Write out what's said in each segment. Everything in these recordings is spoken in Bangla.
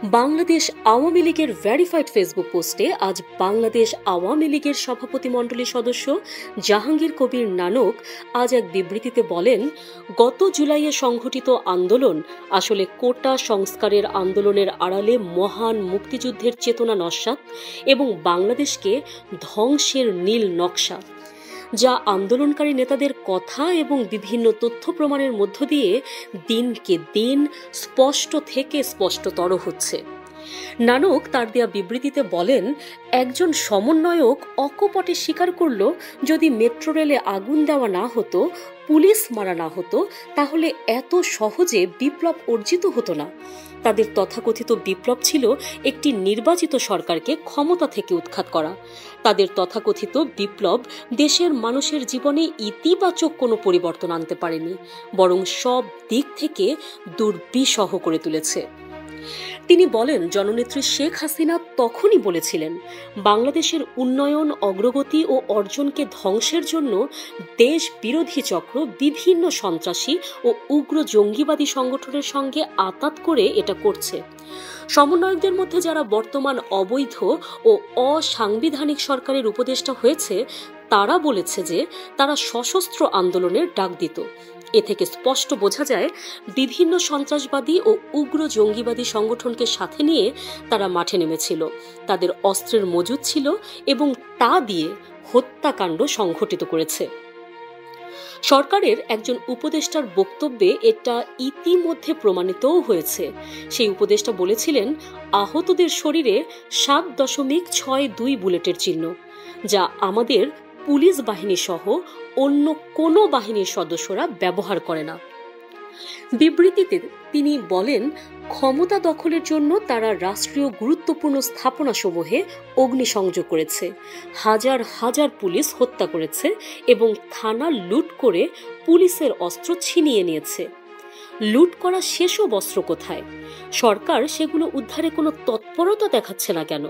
বাংলাদেশ আওয়ামী লীগের ভেরিফাইড ফেসবুক পোস্টে আজ বাংলাদেশ আওয়ামী লীগের সভাপতিমণ্ডলীর সদস্য জাহাঙ্গীর কবির নানক আজ এক বিবৃতিতে বলেন, গত জুলাইয়ে সংঘটিত আন্দোলন আসলে কোটা সংস্কারের আন্দোলনের আড়ালে মহান মুক্তিযুদ্ধের চেতনা নস্যাৎ এবং বাংলাদেশকে ধ্বংসের নীল নকশা, যা আন্দোলনকারী নেতাদের কথা এবং বিভিন্ন তথ্য প্রমাণের মধ্য দিয়ে দিনকে দিন স্পষ্ট থেকে স্পষ্টতর হচ্ছে। নানক তার দেয়া বিবৃতিতে বলেন, একজন সমন্বয়ক অকপটে স্বীকার করল, যদি মেট্রো রেলে আগুন দেওয়া না হতো, পুলিশ মারা না হতো, তাহলে এত সহজে বিপ্লব অর্জিত হতো না। তাদের তথাকথিত বিপ্লব ছিল একটি নির্বাচিত সরকারকে ক্ষমতা থেকে উৎখাত করা। তাদের তথাকথিত বিপ্লব দেশের মানুষের জীবনে ইতিবাচক কোনো পরিবর্তন আনতে পারেনি, বরং সব দিক থেকে দুর্বিষহ করে তুলেছে। তিনি বলেন, জননেত্রী শেখ হাসিনা তখনই বলেছিলেন, বাংলাদেশের উন্নয়ন, অগ্রগতি ও অর্জনকে ধ্বংসের জন্য দেশ বিরোধী চক্র বিভিন্ন সন্ত্রাসী ও উগ্র জঙ্গিবাদী সংগঠনের সঙ্গে আঁতাত করে এটা করছে। সমন্বয়কদের মধ্যে যারা বর্তমান অবৈধ ও অসাংবিধানিক সরকারের উপদেষ্টা হয়েছে, তারা বলেছে যে তারা সশস্ত্র আন্দোলনের ডাক দিত। এ থেকে স্পষ্ট বোঝা যায়, বিভিন্ন সন্ত্রাসবাদী ও উগ্র জঙ্গিবাদী সংগঠনকে সাথে নিয়ে তারা মাঠে নেমেছিল। তাদের অস্ত্রের মজুদ ছিল এবং তা দিয়ে হত্যাকাণ্ড সংঘটিত করেছে। সরকারের একজন উপদেষ্টার বক্তব্যে এটা ইতিমধ্যে প্রমাণিতও হয়েছে। সেই উপদেষ্টা বলেছিলেন, আহতদের শরীরে 7.62 বুলেটের চিহ্ন, যা আমাদের পুলিশ বাহিনী সহ অন্য কোনো বাহিনীর সদস্যরা ব্যবহার করে না। বিবৃতিতে তিনি বলেন, ক্ষমতা দখলের জন্য তারা রাষ্ট্রীয় গুরুত্বপূর্ণ স্থাপনাসমূহে অগ্নিসংযোগ করেছে, হাজার হাজার পুলিশ হত্যা করেছে এবং থানা লুট করে পুলিশের অস্ত্র ছিনিয়ে নিয়েছে। লুট করা সেসব অস্ত্র কোথায়? সরকার সেগুলো উদ্ধারে কোনো তৎপরতা দেখাচ্ছে না কেন?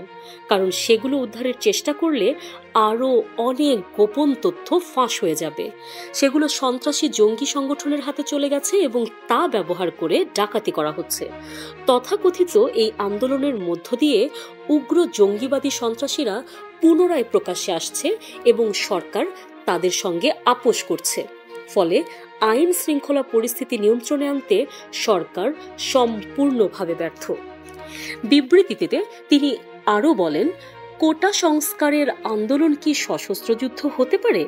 কারণ সেগুলো উদ্ধারের চেষ্টা করলে আরও অনেক গোপন তথ্য ফাঁস হয়ে যাবে। সেগুলো সন্ত্রাসী জঙ্গি সংগঠনের হাতে চলে গেছে এবং তা ব্যবহার করে ডাকাতি করা হচ্ছে। তথাকথিত এই আন্দোলনের মধ্য দিয়ে উগ্র জঙ্গিবাদী সন্ত্রাসীরা পুনরায় প্রকাশ্যে আসছে এবং সরকার তাদের সঙ্গে আপোষ করছে। ফলে আইন শৃঙ্খলা পরিস্থিতি নিয়ন্ত্রণে আনতে সরকার সম্পূর্ণভাবে ব্যর্থ। বিবৃতিতে তিনি আরও বলেন, কোটা সংস্কারের আন্দোলন কি সশস্ত্র যুদ্ধ হতে পারে?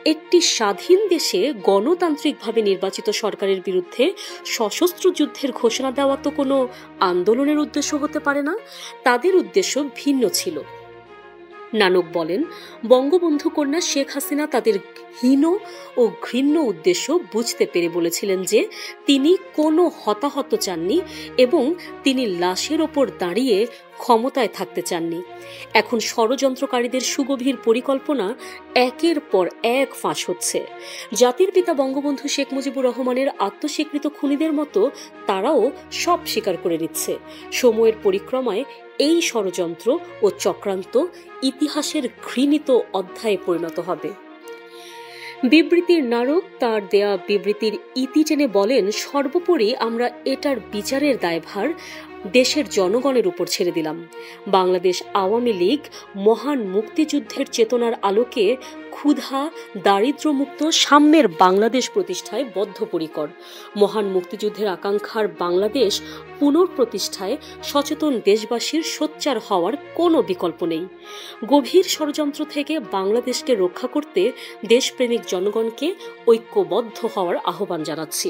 একটি স্বাধীন দেশে গণতান্ত্রিকভাবে নির্বাচিত সরকারের বিরুদ্ধে সশস্ত্র যুদ্ধের ঘোষণা দেওয়া তো কোনো আন্দোলনের উদ্দেশ্য হতে পারে না। তাদের উদ্দেশ্য ভিন্ন ছিল। নানক বলেন, বঙ্গবন্ধু কন্যা শেখ হাসিনা তাদের হীন ও ঘৃণ্য উদ্দেশ্য বুঝতে পেরে বলেছিলেন যে তিনি কোনো হতাহত চাননি এবং তিনি লাশের ওপর দাঁড়িয়ে ক্ষমতায় থাকতে চাননি। এখন ষড়যন্ত্রকারীদের সুগভীর পরিকল্পনা একের পর এক ফাঁস হচ্ছে। জাতির পিতা বঙ্গবন্ধু শেখ মুজিবুর রহমানের আত্মস্বীকৃত খুনিদের মতো তারাও সব স্বীকার করে নিচ্ছে। সময়ের পরিক্রমায় এই ষড়যন্ত্র ও চক্রান্ত ইতিহাসের ঘৃণিত অধ্যায়ে পরিণত হবে। বিবৃতির নারক তার দেয়া বিবৃতির ইতি টেনে বলেন, সর্বোপরি আমরা এটার বিচারের দায়ভার দেশের জনগণের উপর ছেড়ে দিলাম। বাংলাদেশ আওয়ামী লীগ মহান মুক্তিযুদ্ধের চেতনার আলোকে ক্ষুধা দারিদ্র্যমুক্ত সাম্যের বাংলাদেশ প্রতিষ্ঠায় বদ্ধপরিকর। মহান মুক্তিযুদ্ধের আকাঙ্ক্ষার বাংলাদেশ পুনঃপ্রতিষ্ঠায় সচেতন দেশবাসীর সোচ্চার হওয়ার কোনো বিকল্প নেই। গভীর ষড়যন্ত্র থেকে বাংলাদেশকে রক্ষা করতে দেশপ্রেমিক জনগণকে ঐক্যবদ্ধ হওয়ার আহ্বান জানাচ্ছি।